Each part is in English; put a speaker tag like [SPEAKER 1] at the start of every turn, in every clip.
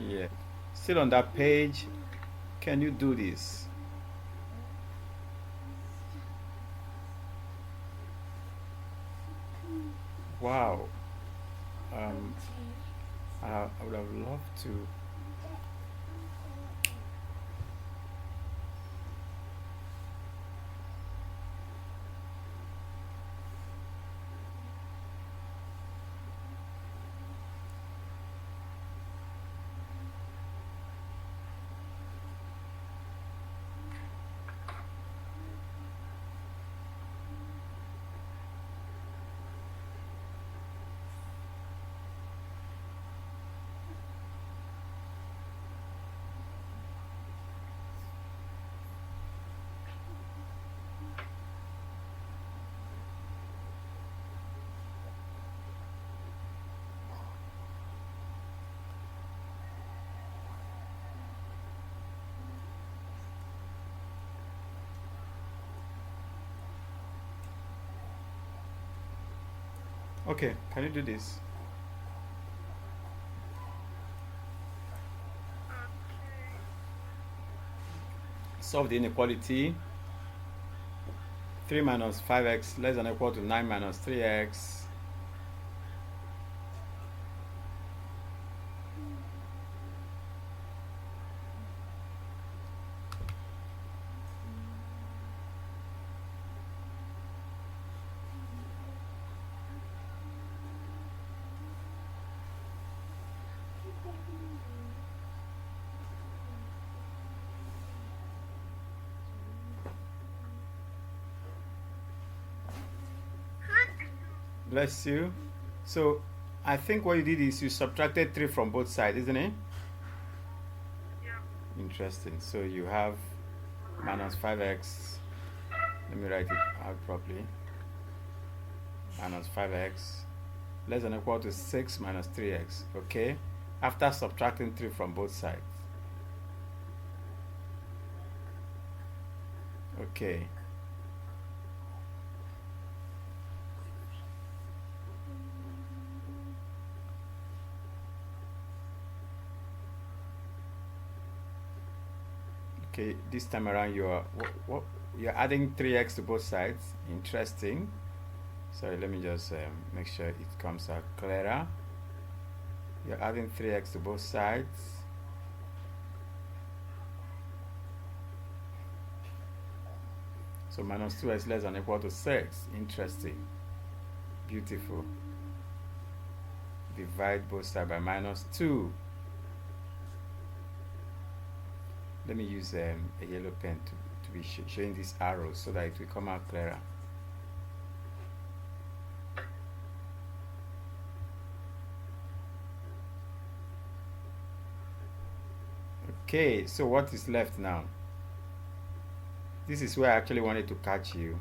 [SPEAKER 1] Yeah. Still on that page. Can you do this? Wow. Um, I would have loved to. Okay, can you do this? Solve the inequality. 3 minus 5x less than or equal to 9 minus 3x. Bless you. So I think what you did is you subtracted 3 from both sides, isn't it? Interesting. So you have minus 5x. Let me write it out properly. Minus 5x less than or equal to 6 minus 3x. Okay? After subtracting 3 from both sides. Okay. Okay, this time around you're adding 3x to both sides. Interesting. Sorry, let me just make sure it comes out clearer. You're adding 3x to both sides. So minus 2x less than or equal to 6. Interesting. Beautiful. Divide both sides by minus 2. Let me use a yellow pen to be showing these arrows so that it will come out clearer. Okay, so what is left now? This is where I actually wanted to catch you.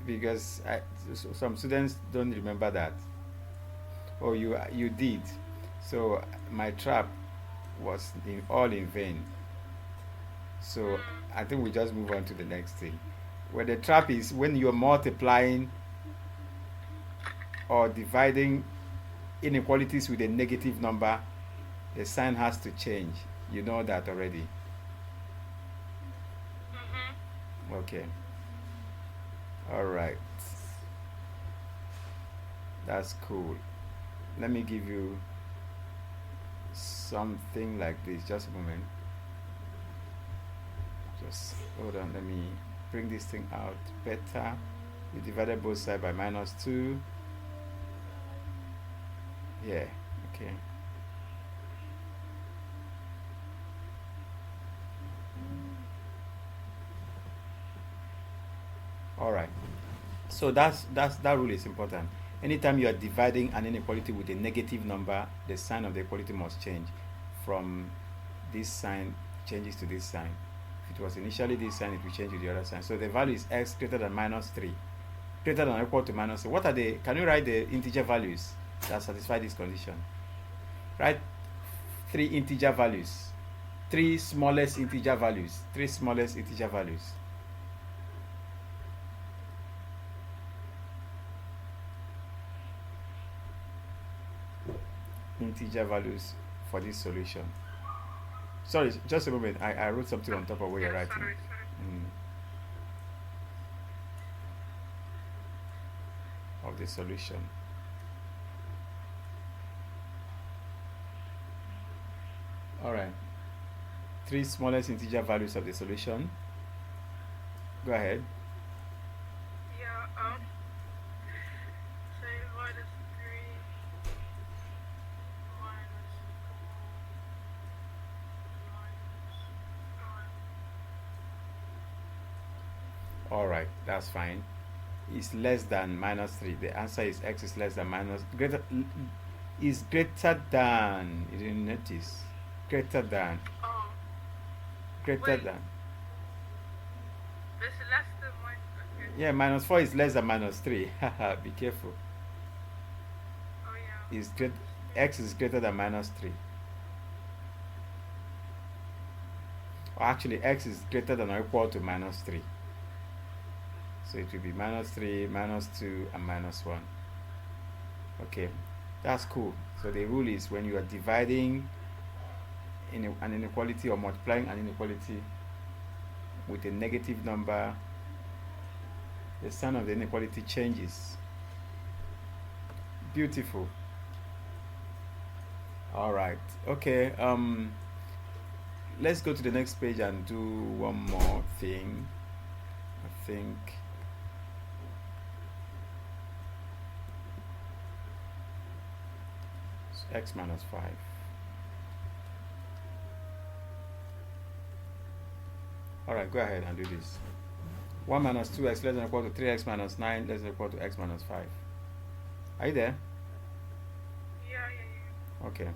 [SPEAKER 1] Because some students don't remember that. Oh, you did. So my trap was all in vain. So I think we just move on to the next thing. Where the trap is when you're multiplying or dividing inequalities with a negative number, the sign has to change. You know that already. Okay. All right. That's cool. Let me give you something like this. Just a moment. Just hold on. Let me bring this thing out better. We divided both sides by minus 2. Yeah. Okay. All right. So that rule is important. Anytime you are dividing an inequality with a negative number, the sign of the equality must change from this sign changes to this sign. If it was initially this sign, it will change to the other sign. So the value is x greater than minus 3, greater than or equal to minus 3. What are the? Can you write the integer values that satisfy this condition? Write 3 integer values, 3 smallest integer values, 3 smallest integer values. integer values for this solution. Sorry, just a moment. I wrote something on top of what you're writing.
[SPEAKER 2] Sorry.
[SPEAKER 1] Of the solution. All right. 3 smallest integer values of the solution. Go ahead.
[SPEAKER 2] Yeah, so minus 3 minus 4 minus 1.
[SPEAKER 1] All right, that's fine. Is less than minus 3. The answer is x is less than minus greater is greater than. You didn't notice. Greater than.
[SPEAKER 2] Oh,
[SPEAKER 1] Greater
[SPEAKER 2] wait.
[SPEAKER 1] than.
[SPEAKER 2] It's less than minus. Okay.
[SPEAKER 1] Yeah, minus 4 is less than minus 3. Haha, be careful.
[SPEAKER 2] Oh yeah.
[SPEAKER 1] Is great x is greater than minus 3. Or actually x is greater than or equal to minus 3. So it will be minus 3, minus 2, and minus 1. Okay, that's cool. So the rule is when you are dividing in an inequality or multiplying an inequality with a negative number, the sign of the inequality changes. Beautiful. All right. Okay. Let's go to the next page and do one more thing. I think. X minus 5. Alright, go ahead and do this. 1 minus 2x less than or equal to 3x minus 9 less than or equal to x minus 5. Are you there?
[SPEAKER 2] Yeah.
[SPEAKER 1] Okay.
[SPEAKER 2] Okay, wait.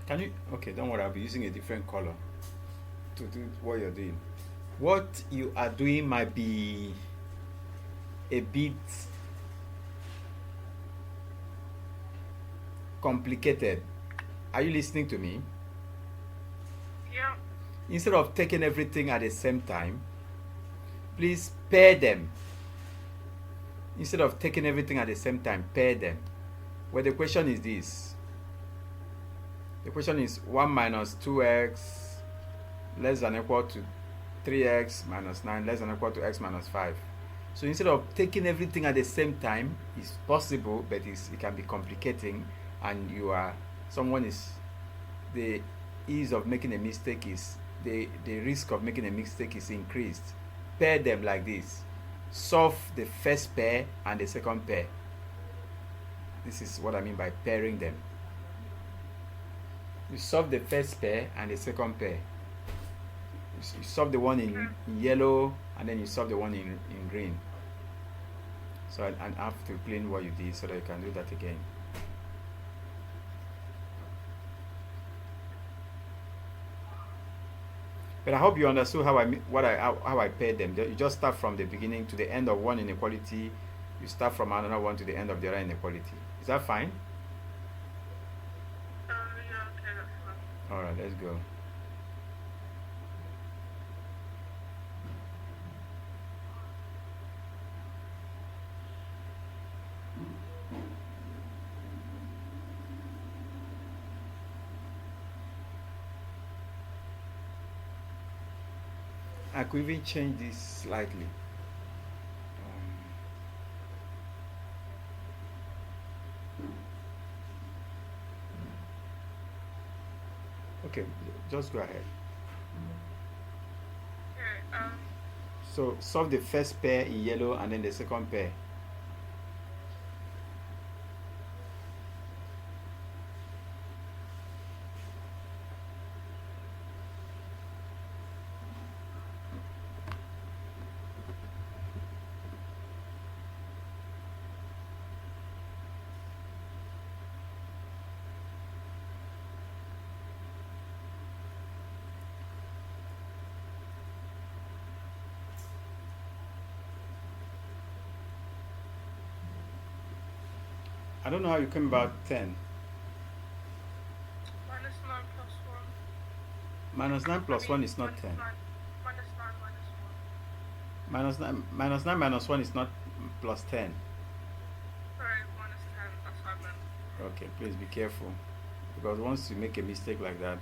[SPEAKER 1] Can you? Okay, don't worry. I'll be using a different color to do what you're doing. What you are doing might be a bit complicated. Are you listening to me?
[SPEAKER 2] Yeah.
[SPEAKER 1] Instead of taking everything at the same time, please pair them. Instead of taking everything at the same time, pair them. Well, the question is this. The question is 1 minus 2x less than or equal to 3x minus 9 less than or equal to x minus 5. So instead of taking everything at the same time, it's possible, but it can be complicating, and the ease of making a mistake is, the risk of making a mistake is increased. Pair them like this. Solve the first pair and the second pair. This is what I mean by pairing them. You solve the first pair and the second pair. You solve the one in yellow, and then you solve the one in green. So I have to clean what you did so that you can do that again. But I hope you understood how I paired them. You just start from the beginning to the end of one inequality. You start from another one to the end of the other inequality. Is that fine?
[SPEAKER 2] Yeah, okay, that's fine.
[SPEAKER 1] All right, let's go. I could even change this slightly. Okay, just go ahead.
[SPEAKER 2] Okay.
[SPEAKER 1] So solve the first pair in yellow and then the second pair. I don't know how you came about 10.
[SPEAKER 2] minus 9 plus 1.
[SPEAKER 1] Minus 9
[SPEAKER 2] I
[SPEAKER 1] plus
[SPEAKER 2] mean,
[SPEAKER 1] 1 is not
[SPEAKER 2] minus
[SPEAKER 1] 10.
[SPEAKER 2] 9. Minus 9 minus 1.
[SPEAKER 1] Minus 9 minus 1 is not plus 10.
[SPEAKER 2] Sorry, minus 10. That's what I meant.
[SPEAKER 1] Okay, please be careful. Because once you make a mistake like that,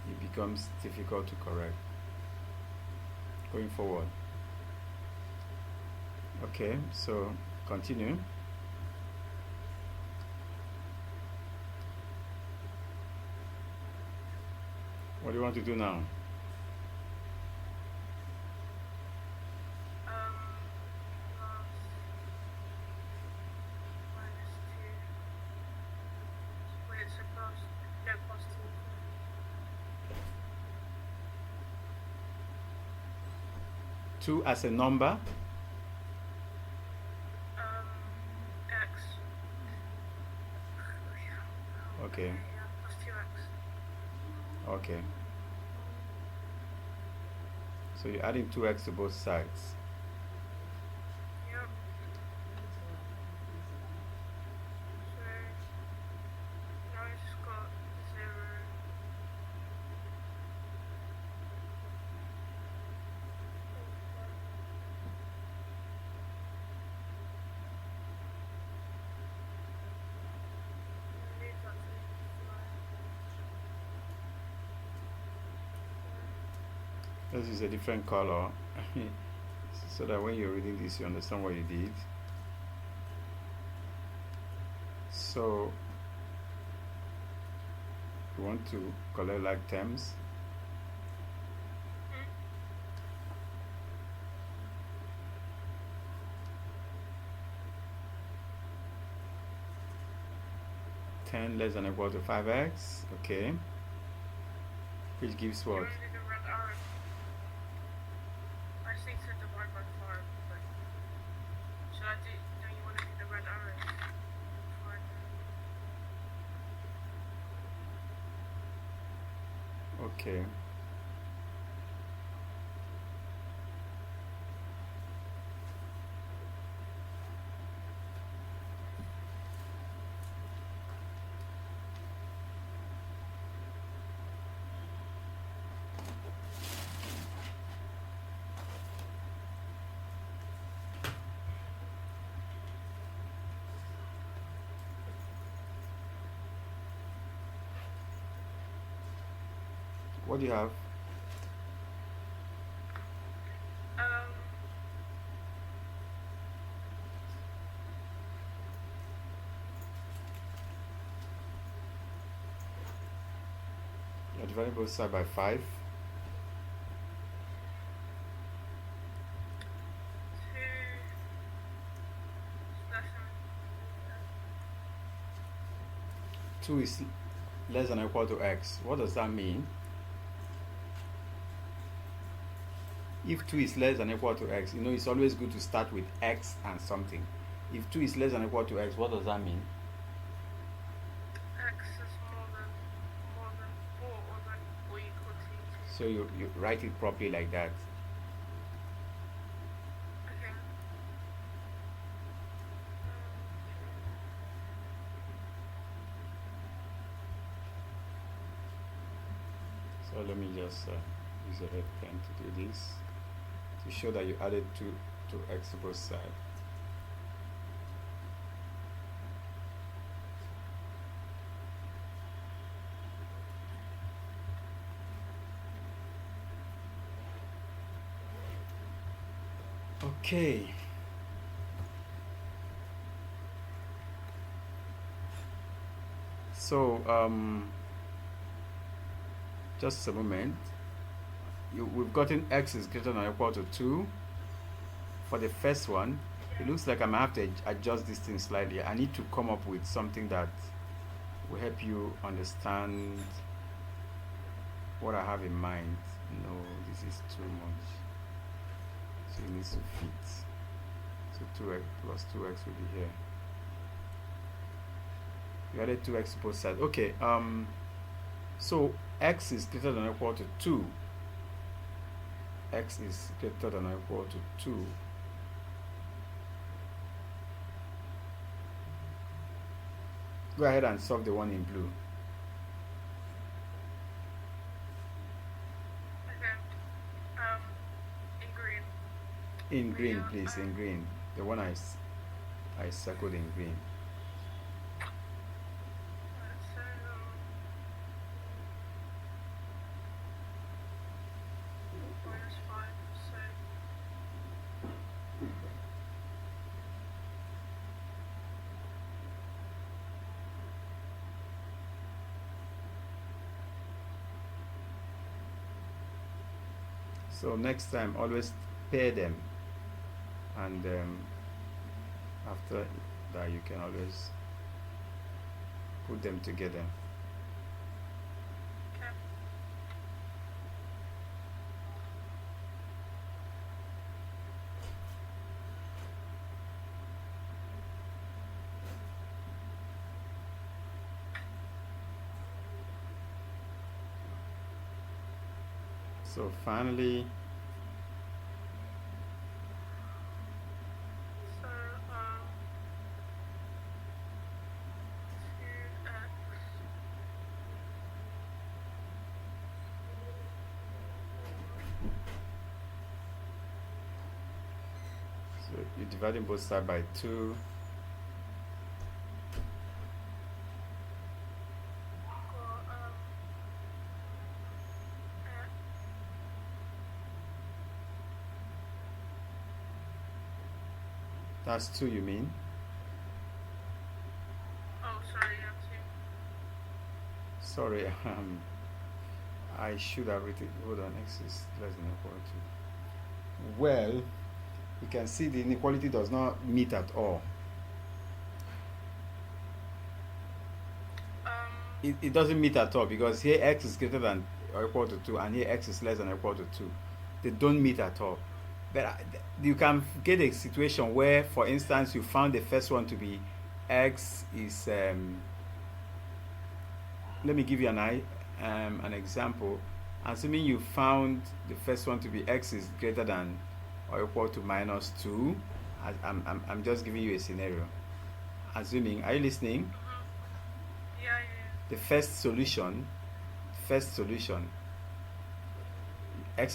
[SPEAKER 1] it becomes difficult to correct going forward. Okay, so continue. What do you want to do now?
[SPEAKER 2] Plus minus 2. Wait, so plus. No, plus 2.
[SPEAKER 1] 2 as a number.
[SPEAKER 2] X.
[SPEAKER 1] Okay,
[SPEAKER 2] Yeah, plus 2x.
[SPEAKER 1] okay. So you're adding 2x to both sides.
[SPEAKER 2] Yep. So now I just got 0. Leave that to
[SPEAKER 1] This is a different color so that when you're reading this, you understand what you did. So you want to collect like terms.
[SPEAKER 2] fly.
[SPEAKER 1] 10 less than or equal to 5x. Okay. Which gives
[SPEAKER 2] You
[SPEAKER 1] what?
[SPEAKER 2] want to do the red arrow? I just need to divide by 5, but should I do? Don't you want to do the red arrow? Fine.
[SPEAKER 1] Okay. What do you have?
[SPEAKER 2] Um,
[SPEAKER 1] You're dividing both sides by 5.
[SPEAKER 2] 2 less than
[SPEAKER 1] 2 is less than or equal to x. What does that mean? If 2 is less than or equal to x, you know it's always good to start with x and something. If 2 is less than or equal to x, what does that mean?
[SPEAKER 2] x is more than 4 or equal to 2.
[SPEAKER 1] So you write it properly like that.
[SPEAKER 2] Okay.
[SPEAKER 1] So let me just use a red pen to do this to show that you added 2 to x to both sides. Okay. So, just a moment. We've gotten x is greater than or equal to 2. For the first one, it looks like I might have to adjust this thing slightly. I need to come up with something that will help you understand what I have in mind. No, this is too much. So it needs to fit. So 2x plus 2x will be here. We added 2x to both sides. Okay, so x is greater than or equal to 2. X is greater than or equal to 2. Go ahead and solve the one in blue.
[SPEAKER 2] Okay. In green.
[SPEAKER 1] In green, please, in green. The one I circled in green.
[SPEAKER 2] So, -5. So,
[SPEAKER 1] So next time, always pair them, and after that, you can always put them together.
[SPEAKER 2] okay.
[SPEAKER 1] So finally,
[SPEAKER 2] So, 2x.
[SPEAKER 1] so you're dividing both sides by 2.
[SPEAKER 2] Got, x.
[SPEAKER 1] That's 2, you mean?
[SPEAKER 2] Oh, sorry, yeah, 2.
[SPEAKER 1] Sorry, I should have written. Hold on, x is less than or equal to. Well, you can see the inequality does not meet at all. It doesn't meet at all, because here x is greater than or equal to 2, and here x is less than or equal to 2. They don't meet at all. But you can get a situation where, for instance, you found the first one to be x is let me give you an example. Assuming you found the first one to be x is greater than or equal to -2. I'm just giving you a scenario. Assuming, are you listening?
[SPEAKER 2] Yeah.
[SPEAKER 1] The first solution, x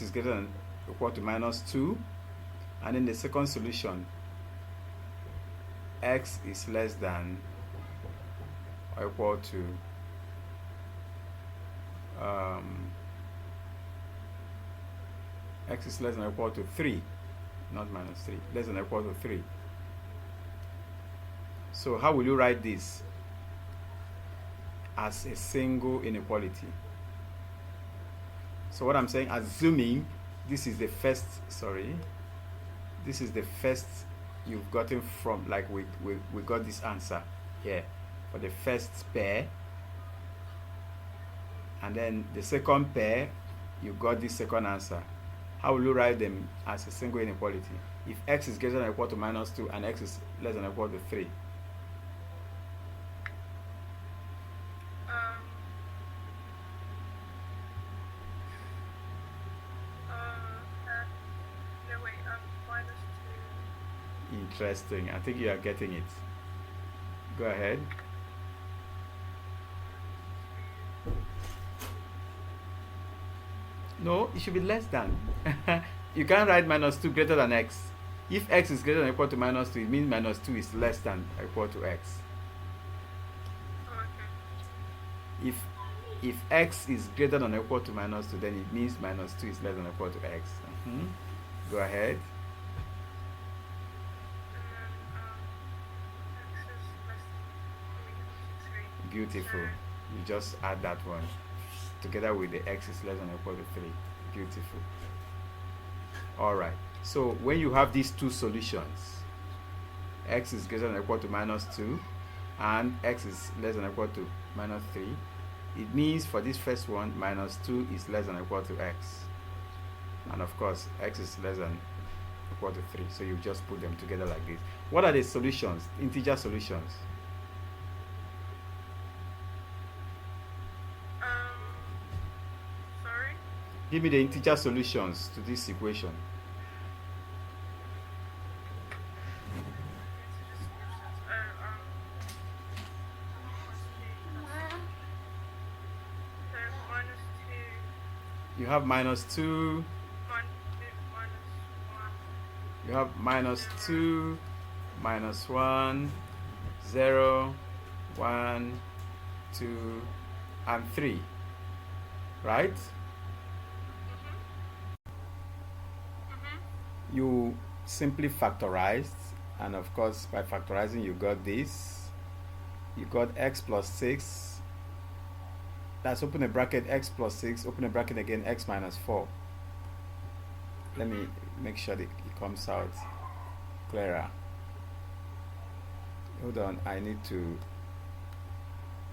[SPEAKER 1] is greater than or equal to -2, and then the second solution, x is less than or equal to x is less than or equal to 3, not -3, less than or equal to 3. So how will you write this? As a single inequality. So what I'm saying, assuming this is the first, this is the first you've gotten from, like we got this answer here for the first pair, and then the second pair you got this second answer. How will you write them as a single inequality if x is greater than or equal to -2 and x is less than or equal to 3?
[SPEAKER 2] No, wait, -2.
[SPEAKER 1] Interesting. I think you are getting it. Go ahead. No, it should be less than. You can't write -2 greater than x. If x is greater than or equal to -2, it means -2 is less than or equal to x.
[SPEAKER 2] Okay.
[SPEAKER 1] If x is greater than or equal to -2, then it means -2 is less than or equal to x. Go ahead. Beautiful.
[SPEAKER 2] Sure.
[SPEAKER 1] You just add that one together with the x is less than or equal to 3. Beautiful. All right. So when you have these two solutions, x is greater than or equal to minus 2 and x is less than or equal to minus 3, it means for this first one, minus 2 is less than or equal to x. And of course, x is less than or equal to 3. So you just put them together like this. What are the solutions? Integer solutions.
[SPEAKER 2] Sorry?
[SPEAKER 1] Give me the integer solutions to this equation. You have minus 2, you have minus 2, minus 1, 0, 1, 2, and 3. Right? You simply factorized, and of course by factorizing you got this. You got x plus 6. That's open a bracket, x plus 6, open a bracket again, x minus 4. Let me make sure that it comes out clearer. Hold on, I need to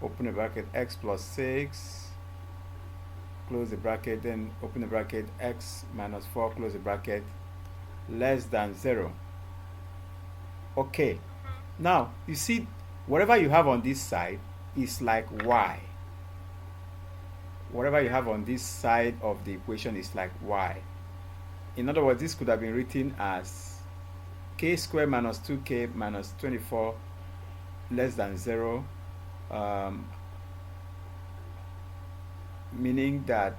[SPEAKER 1] open a bracket, x plus 6, close the bracket, then open the bracket, x minus 4, close the bracket, less than 0. Okay, now you see whatever you have on this side is like y. Whatever you have on this side of the equation is like y. In other words, this could have been written as k squared minus 2k minus 24 less than 0, meaning that,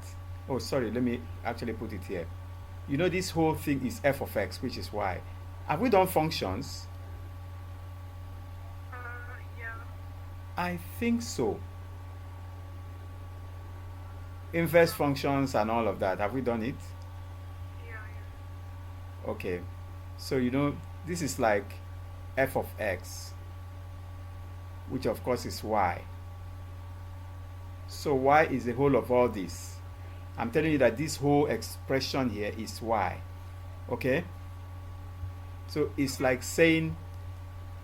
[SPEAKER 1] oh sorry, let me actually put it here. You know this whole thing is f of x, which is y. Have we done functions?
[SPEAKER 2] Yeah.
[SPEAKER 1] I think so. Inverse functions and all of that, have we done it?
[SPEAKER 2] Yeah.
[SPEAKER 1] Okay, so you know this is like f of x, which of course is y. So y is the whole of all this. I'm telling you that this whole expression here is y. Okay, so it's like saying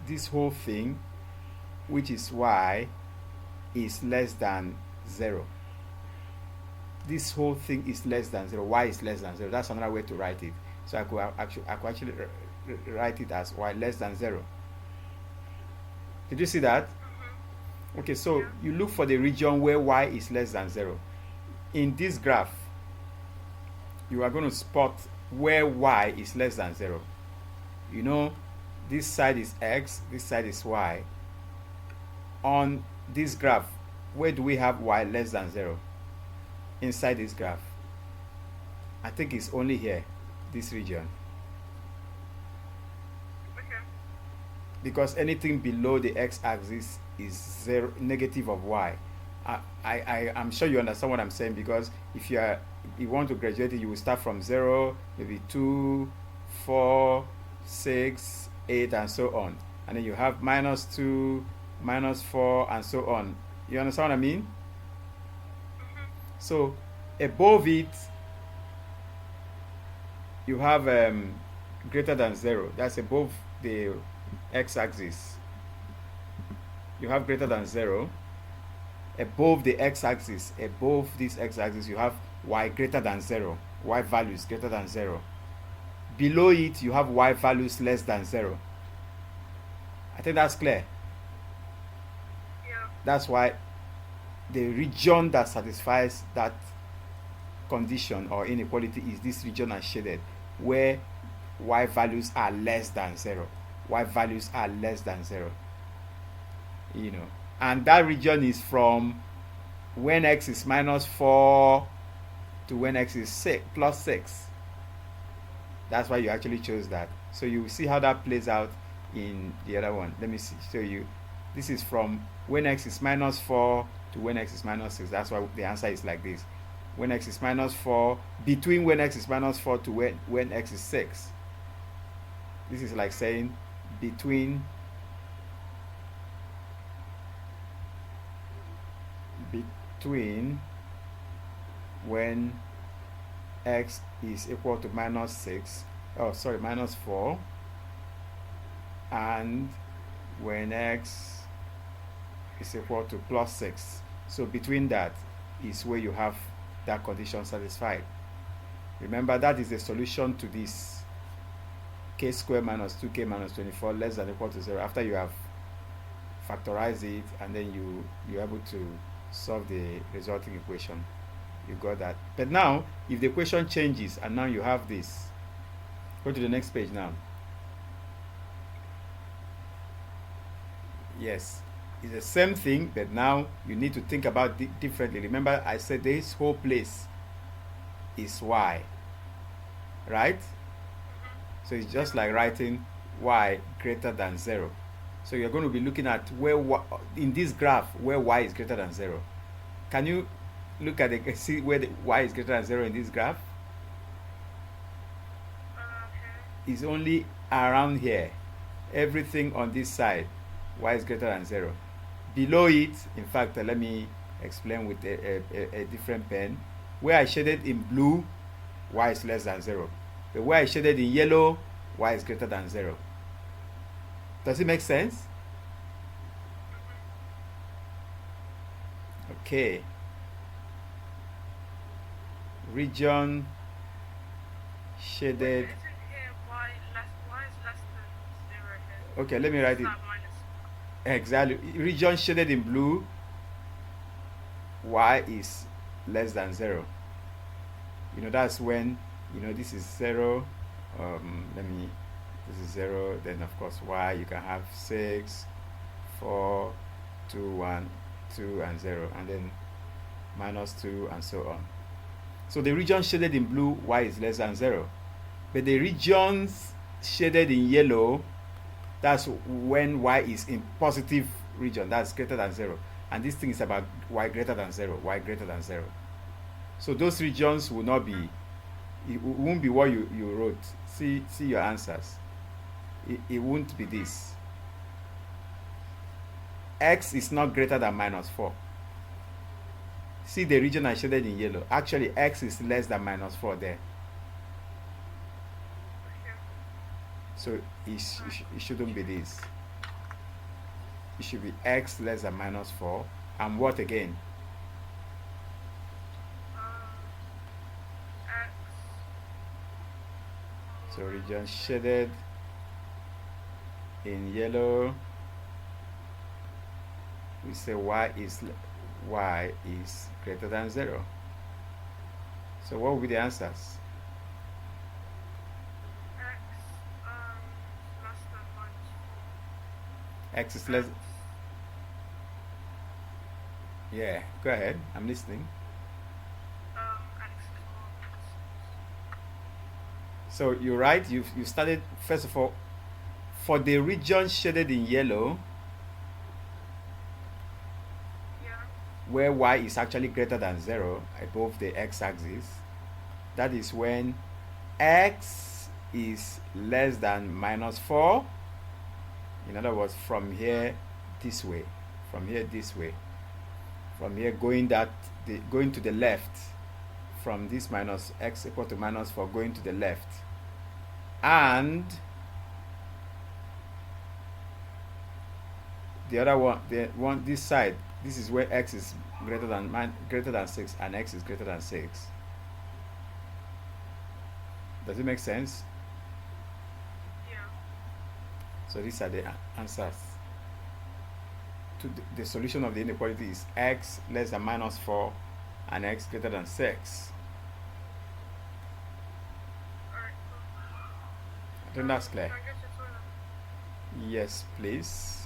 [SPEAKER 1] this whole thing, which is y, is less than 0. This whole thing is less than 0. Y is less than 0. That's another way to write it. So I could actually write it as y less than 0. Did you see that? Okay, so you look for the region where y is less than 0. In this graph, you are going to spot where y is less than 0. You know, this side is x, this side is y. On this graph, where do we have y less than 0? Inside this graph, I think it's only here, this region.
[SPEAKER 2] Okay.
[SPEAKER 1] Because anything below the x-axis is 0, negative of y. I'm sure you understand what I'm saying, because if you want to graduate it, you will start from 0, maybe 2, 4, 6, 8, and so on. And then you have minus 2, minus 4, and so on. You understand what I mean? So above it, you have greater than 0. That's above the x-axis. You have greater than 0. Above the x-axis, above this x-axis, you have y greater than 0. Y values greater than 0. Below it, you have y values less than 0. I think that's clear.
[SPEAKER 2] Yeah.
[SPEAKER 1] That's why the region that satisfies that condition or inequality is this region as shaded, where y values are less than 0. Y values are less than 0. You know, and that region is from when x is minus 4 to when x is 6 plus 6. That's why you actually chose that. So you see how that plays out in the other one. Let me show you. This is from when x is minus 4 to when x is minus 6. That's why the answer is like this. When x is minus 4, between when x is minus 4 to when x is 6. This is like saying between between when x is equal to minus 4, and when x is equal to plus 6. So between that is where you have that condition satisfied. Remember, that is the solution to this k squared minus 2k minus 24 less than or equal to 0, after you have factorized it and then you're able to solve the resulting equation. You got that. But now, if the equation changes and now you have this, go to the next page now. Yes, it's the same thing, but now you need to think about it differently. Remember, I said this whole place is y, right? So it's just like writing y greater than 0. So you're going to be looking at where in this graph where y is greater than 0. Can you look at the see where the y is greater than 0 in this graph? It's only around here. Everything on this side, y is greater than 0. Below it, in fact, let me explain with a different pen. Where I shaded in blue, y is less than 0. But where I shaded in yellow, y is greater than 0. Does it make sense? Okay. Region shaded. Okay, let me write it. Exactly. Region shaded in blue, y is less than 0. That's when, this is 0. This is 0. Then, of course, y, you can have 6, 4, 2, 1, 2, and 0. And then minus 2, and so on. So the region shaded in blue, y is less than 0. But the regions shaded in yellow, that's when y is in positive region, that's greater than 0. And this thing is about y greater than 0, y greater than 0. So those regions will not be, it won't be what you wrote. See your answers. It won't be this. X is not greater than minus 4. See the region I shaded in yellow. Actually, x is less than minus 4 there. So it shouldn't be this. It should be x less than minus 4. And what again?
[SPEAKER 2] X.
[SPEAKER 1] So region shaded in yellow, we say y is greater than 0. So what will be the answers? X is less. Yeah, go ahead. I'm listening. So you're right. You started, first of all, for the region shaded in yellow, where y is actually greater than 0 above the x-axis, that is when x is less than minus 4. In other words, from here this way, from here this way, from here going to the left, from this minus x equal to minus 4 going to the left, and the other one, this side, this is where x is greater than 6 and x is greater than 6. Does it make sense?
[SPEAKER 2] Yeah.
[SPEAKER 1] So these are the answers. To the solution of the inequality is x less than minus 4 and x greater than 6.
[SPEAKER 2] Alright, cool.
[SPEAKER 1] I think that's clear.
[SPEAKER 2] Can I get your toilet?
[SPEAKER 1] Yes, please.